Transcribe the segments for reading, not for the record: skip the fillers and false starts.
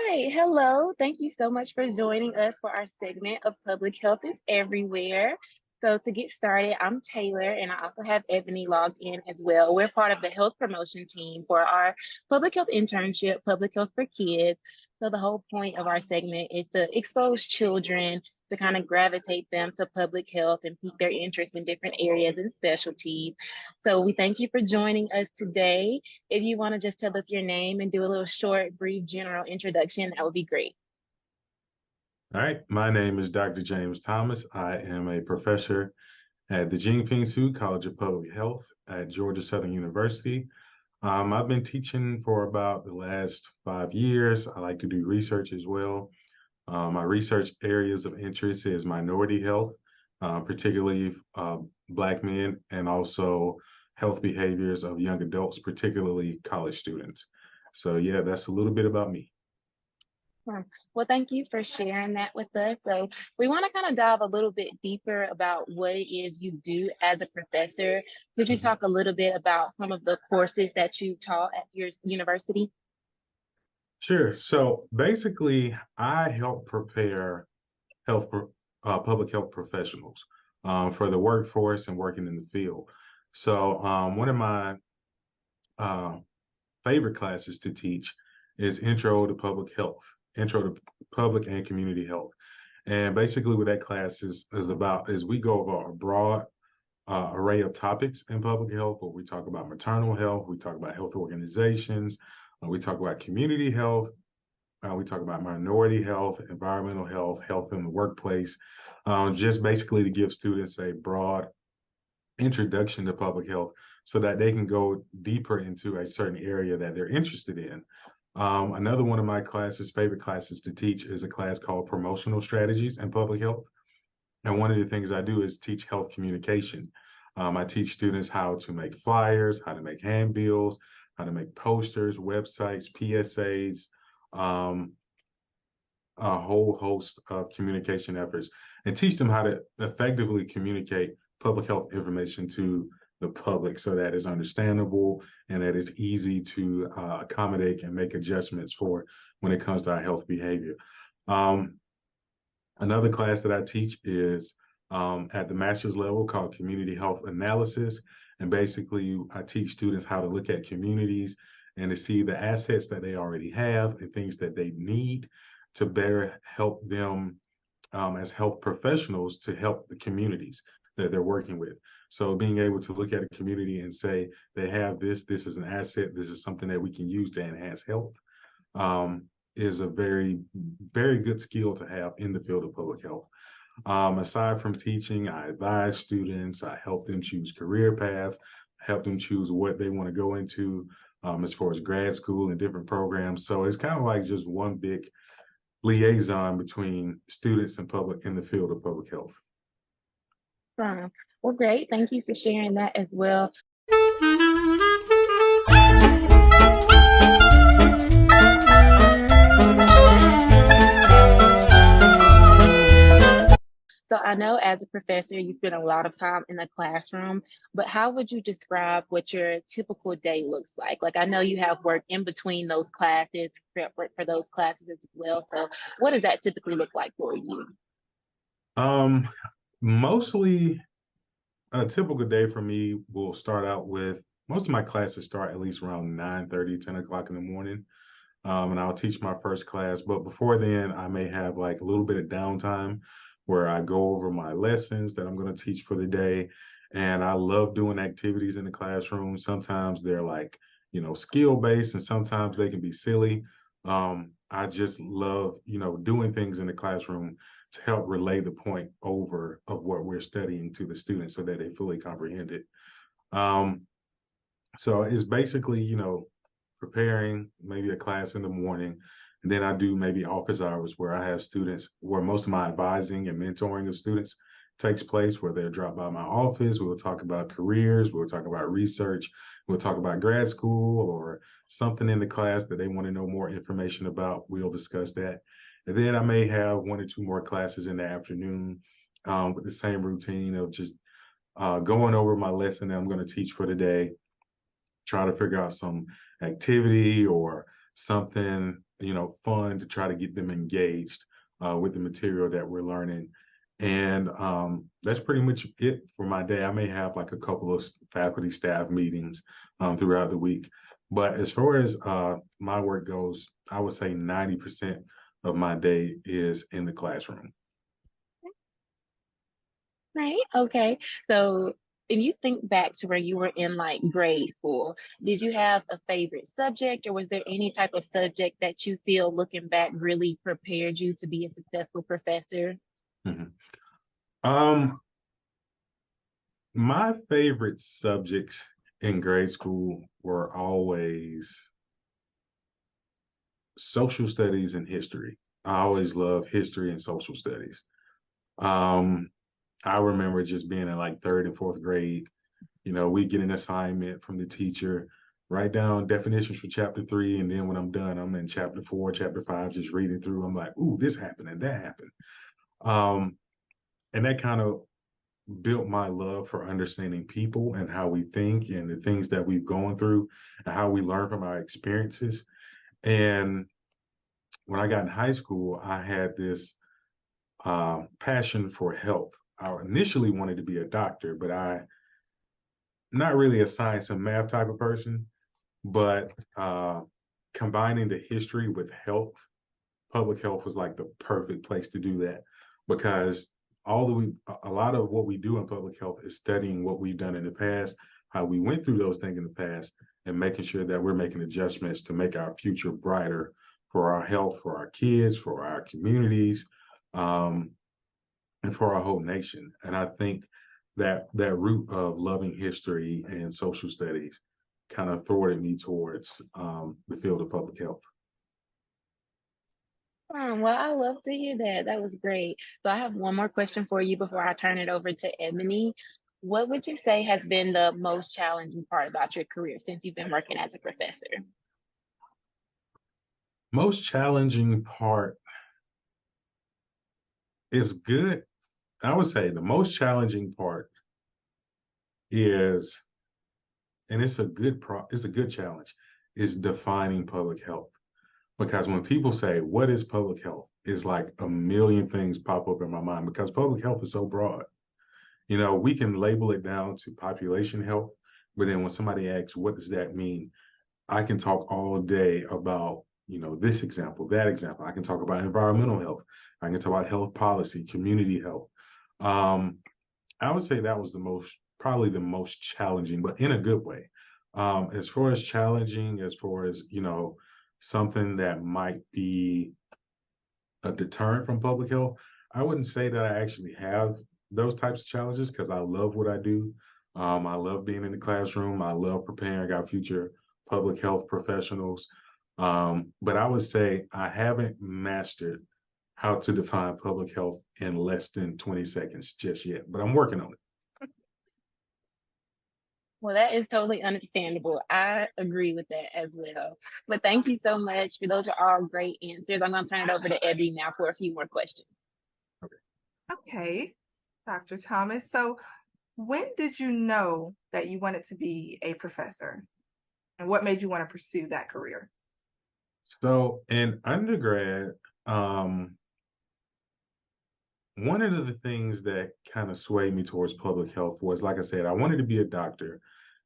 right. Hello. Thank you so much for joining us for our segment of Public Health is Everywhere. So, to get started, I'm Taylor, and I also have Ebony logged in as well. We're part of the health promotion team for our public health internship, Public Health for Kids. So, the whole point of our segment is to expose children to kind of gravitate them to public health and pique their interest in different areas and specialties. So, we thank you for joining us today. If you want to just tell us your name and do a little short, brief, general introduction, that would be great. All right, my name is Dr. James Thomas. I am a professor at the Jing-Ping Su College of Public Health at Georgia Southern University. I've been teaching for about the last 5 years. I like to do research as well. My research areas of interest is minority health, particularly Black men, and also health behaviors of young adults, particularly college students. So yeah, that's a little bit about me. Well, thank you for sharing that with us. So, we want to kind of dive a little bit deeper about what it is you do as a professor. Could you Mhm. talk a little bit about some of the courses that you taught at your university? Sure. So basically, I help prepare public health professionals for the workforce and working in the field. So one of my uh, favorite classes to teach is Intro to Public Health, Intro to Public and Community Health. And basically, what that class is about is we go over a broad array of topics in public health, where we talk about maternal health, we talk about health organizations, we talk about community health, we talk about minority health, environmental health, health in the workplace, just basically to give students a broad introduction to public health so that they can go deeper into a certain area that they're interested in. Another one of my favorite classes to teach is a class called Promotional Strategies in Public Health. And one of the things I do is teach health communication. I teach students how to make flyers, how to make handbills, how to make posters, websites, PSAs, um, a whole host of communication efforts, and teach them how to effectively communicate public health information to the public so that it's understandable and that it's easy to accommodate and make adjustments for when it comes to our health behavior. Um, Another class that I teach is at the master's level called Community Health Analysis. And basically, I teach students how to look at communities and to see the assets that they already have and things that they need to better help them as health professionals to help the communities that they're working with. So being able to look at a community and say they have this is an asset, this is something that we can use to enhance health, um, is a very, very good skill to have in the field of public health. Aside from teaching, I advise students, I help them choose career paths, help them choose what they want to go into as far as grad school and different programs. So it's kind of like just one big liaison between students and public in the field of public health. Well, great. Thank you for sharing that as well. So I know as a professor, you spend a lot of time in the classroom, but how would you describe what your typical day looks like? Like I know you have work in between those classes, prep work for those classes as well. So what does that typically look like for you? Um, Mostly a typical day for me will start out with most of my classes start at least around 9:30, 10 o'clock in the morning. And I'll teach my first class. But before then, I may have like a little bit of downtime where I go over my lessons that I'm going to teach for the day. And I love doing activities in the classroom. Sometimes they're like, skill based, and sometimes they can be silly. I just love, doing things in the classroom to help relay the point over of what we're studying to the students so that they fully comprehend it. Um, so it's basically, preparing maybe a class in the morning. And then I do maybe office hours where I have students where most of my advising and mentoring of students takes place, where they'll drop by my office. We'll talk about careers, we'll talk about research, we'll talk about grad school or something in the class that they want to know more information about. We'll discuss that. And then I may have one or two more classes in the afternoon with the same routine of just going over my lesson that I'm going to teach for the day, try to figure out some activity or something fun to try to get them engaged with the material that we're learning. And that's pretty much it for my day. I may have like a couple of faculty staff meetings throughout the week. But as far as my work goes, I would say 90% of my day is in the classroom. Right. Okay. So if you think back to where you were in like grade school, did you have a favorite subject or was there any type of subject that you feel looking back really prepared you to be a successful professor? Mhm. Um, my favorite subjects in grade school were always social studies and history. I always loved history and social studies. Um, I remember just being in like third and fourth grade. We get an assignment from the teacher, write down definitions for chapter 3, and then when I'm done, I'm in chapter 4, chapter 5, just reading through. I'm like, ooh, this happened and that happened. Um, and that kind of built my love for understanding people and how we think and the things that we've gone through and how we learn from our experiences. And when I got in high school, I had this passion for health. I initially wanted to be a doctor, but I'm not really a science and math type of person. But combining the history with health, public health was like the perfect place to do that because a lot of what we do in public health is studying what we've done in the past, how we went through those things in the past, and making sure that we're making adjustments to make our future brighter for our health, for our kids, for our communities, um, and for our whole nation. And I think that root of loving history and social studies kind of thwarted me towards the field of public health. Well, I love to hear that. That was great. So I have one more question for you before I turn it over to Ebony. What would you say has been the most challenging part about your career since you've been working as a professor? Most challenging part is good. I would say the most challenging part is, and it's a good challenge, is defining public health. Because when people say, what is public health? It's like a million things pop up in my mind because public health is so broad. We can label it down to population health, but then when somebody asks, what does that mean? I can talk all day about, this example, that example. I can talk about environmental health. I can talk about health policy, community health. Um, I would say that was probably the most challenging, but in a good way. As far as challenging, as far as, something that might be a deterrent from public health, I wouldn't say that I actually have those types of challenges because I love what I do. I love being in the classroom. I love preparing our future public health professionals. But I would say I haven't mastered how to define public health in less than 20 seconds just yet, but I'm working on it. Well, that is totally understandable. I agree with that as well. But thank you so much. For those are all great answers. I'm going to turn it over to Ebony now for a few more questions. Okay, Dr. Thomas. So, when did you know that you wanted to be a professor? And what made you want to pursue that career? So in undergrad, one of the things that kind of swayed me towards public health was, like I said, I wanted to be a doctor.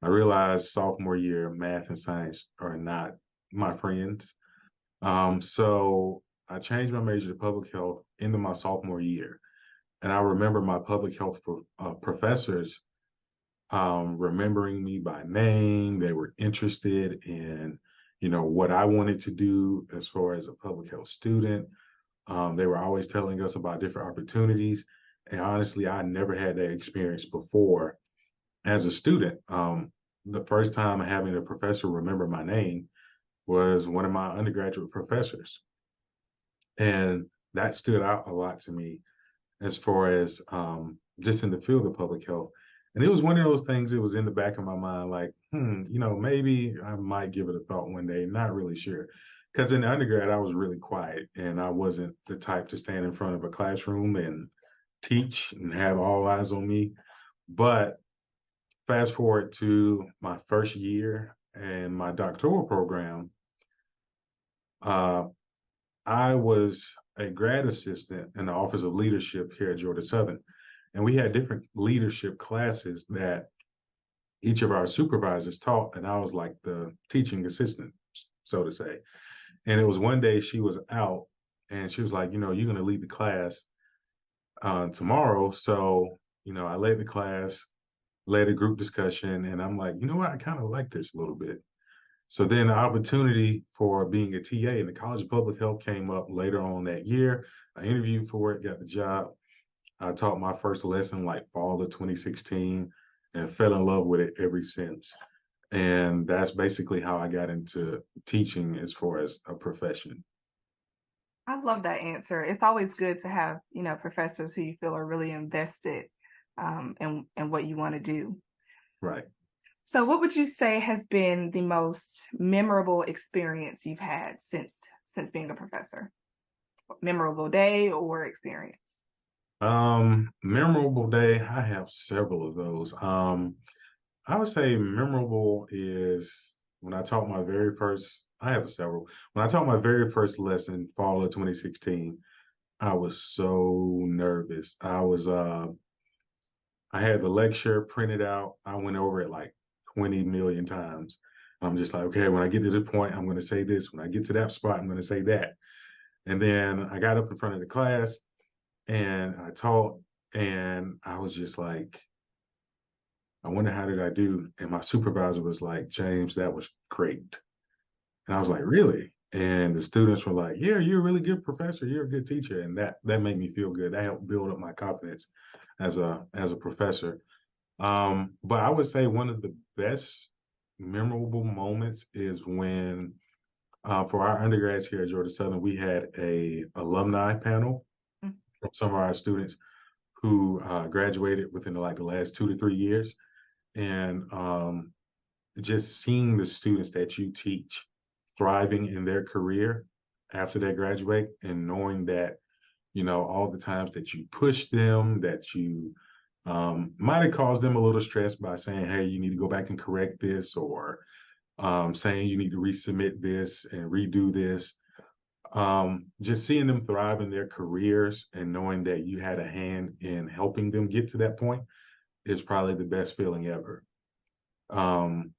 I realized sophomore year, math and science are not my friends. So I changed my major to public health into my sophomore year. And I remember my public health professors remembering me by name. They were interested in, what I wanted to do as far as a public health student. They were always telling us about different opportunities. And honestly, I never had that experience before as a student. The first time having a professor remember my name was one of my undergraduate professors. And that stood out a lot to me as far as just in the field of public health. And it was one of those things that was in the back of my mind, like, maybe I might give it a thought one day, not really sure. Because in undergrad, I was really quiet and I wasn't the type to stand in front of a classroom and teach and have all eyes on me. But fast forward to my first year and my doctoral program, I was a grad assistant in the Office of Leadership here at Georgia Southern, and we had different leadership classes that each of our supervisors taught, and I was like the teaching assistant, so to say. And it was one day she was out, and she was like, you know, you're going to lead the class tomorrow. So, you know, I led the class, led a group discussion, and I'm like, you know what, I kind of like this a little bit. So then the opportunity for being a TA in the College of Public Health came up later on that year. I interviewed for it, got the job. I taught my first lesson like fall of 2016 and fell in love with it ever since. And that's basically how I got into teaching as far as a profession. I love that answer. It's always good to have, professors who you feel are really invested in what you want to do. Right. So what would you say has been the most memorable experience you've had since being a professor? Memorable day or experience? Memorable day, I have several of those. I would say memorable is when I taught my very first, I have several. When I taught my very first lesson, fall of 2016, I was so nervous. I had the lecture printed out. I went over it like 20 million times. I'm just like, okay, when I get to this point, I'm going to say this. When I get to that spot, I'm going to say that. And then I got up in front of the class and I taught, and I was just like, I wonder how did I do? And my supervisor was like, James, that was great. And I was like, really? And the students were like, yeah, you're a really good professor. You're a good teacher. And that made me feel good. That helped build up my confidence as a professor. But I would say one of the best memorable moments is when for our undergrads here at Georgia Southern, we had a alumni panel from some of our students who graduated within the last 2 to 3 years. And just seeing the students that you teach thriving in their career after they graduate and knowing that, you know, all the times that you push them, that you might have caused them a little stress by saying, hey, you need to go back and correct this, or saying you need to resubmit this and redo this. Just seeing them thrive in their careers and knowing that you had a hand in helping them get to that point is probably the best feeling ever. Um,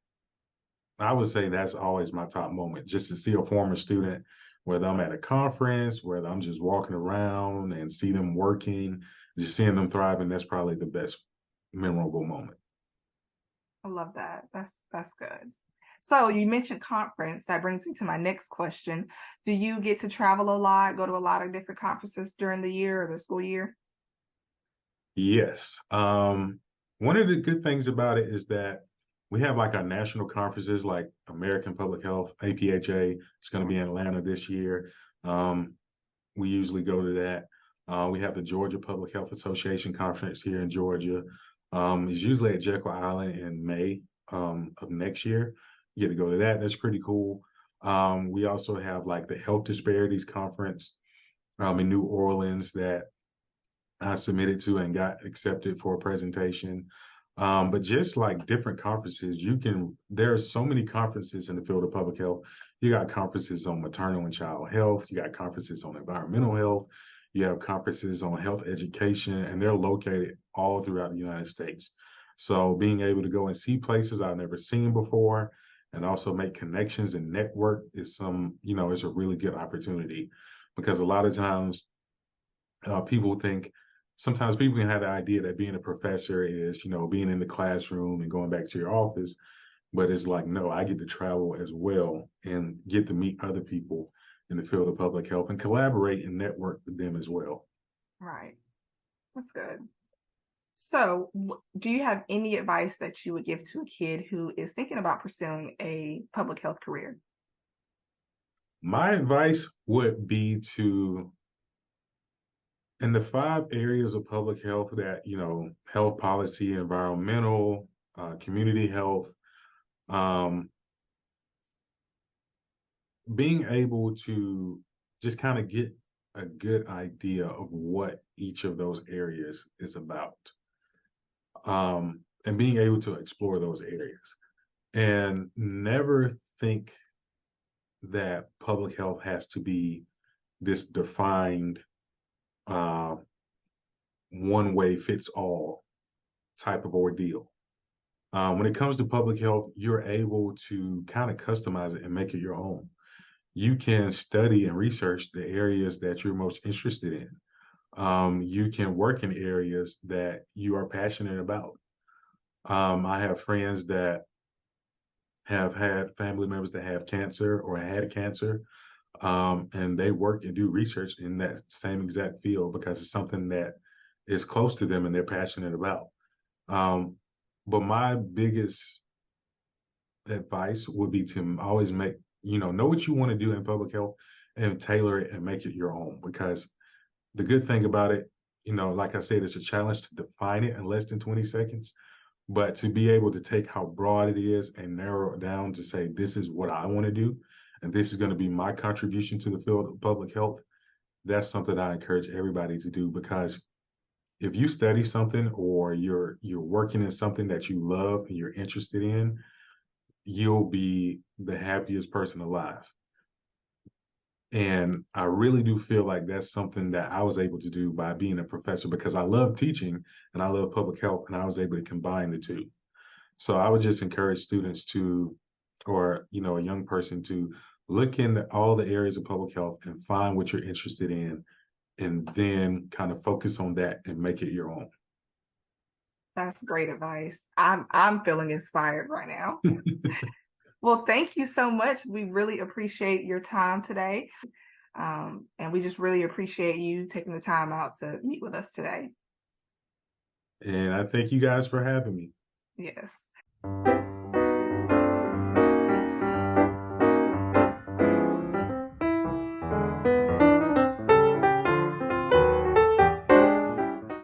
I would say that's always my top moment, just to see a former student, whether I'm at a conference, whether I'm just walking around and see them working, just seeing them thriving, that's probably the best memorable moment. I love that. That's good. So you mentioned conference. That brings me to my next question. Do you get to travel a lot, go to a lot of different conferences during the year or the school year? Yes. One of the good things about it is that we have like our national conferences like American Public Health, APHA. It's going to be in Atlanta this year. Um, we usually go to that. We have the Georgia Public Health Association conference here in Georgia. It's usually at Jekyll Island in May of next year. You get to go to that. That's pretty cool. We also have like the Health Disparities Conference in New Orleans that I submitted to and got accepted for a presentation. But just like different conferences, there are so many conferences in the field of public health. You got conferences on maternal and child health, you got conferences on environmental health, you have conferences on health education, and they're located all throughout the United States. So being able to go and see places I've never seen before and also make connections and network is is a really good opportunity, because a lot of times people think sometimes people can have the idea that being a professor is, being in the classroom and going back to your office. But it's like, no, I get to travel as well and get to meet other people in the field of public health and collaborate and network with them as well. Right. That's good. So, do you have any advice that you would give to a kid who is thinking about pursuing a public health career? My advice would be in the 5 areas of public health that, health policy, environmental, community health, um, being able to just kind of get a good idea of what each of those areas is about, and being able to explore those areas and never think that public health has to be this defined one way fits all type of ordeal. When it comes to public health, you're able to kind of customize it and make it your own. You can study and research the areas that you're most interested in. You can work in areas that you are passionate about. I have friends that have had family members that have cancer or had cancer, and they work and do research in that same exact field because it's something that is close to them and they're passionate about. But my biggest advice would be to always know what you want to do in public health and tailor it and make it your own. Because the good thing about it, like I said, it's a challenge to define it in less than 20 seconds. But to be able to take how broad it is and narrow it down to say, this is what I want to do, and this is going to be my contribution to the field of public health, that's something I encourage everybody to do. Because if you study something or you're working in something that you love and you're interested in, you'll be the happiest person alive. And I really do feel like that's something that I was able to do by being a professor, because I love teaching and I love public health, and I was able to combine the two. So I would just encourage students or a young person to look into all the areas of public health and find what you're interested in, and then kind of focus on that and make it your own. That's great advice. I'm feeling inspired right now. Well, thank you so much. We really appreciate your time today. And we just really appreciate you taking the time out to meet with us today. And I thank you guys for having me. Yes.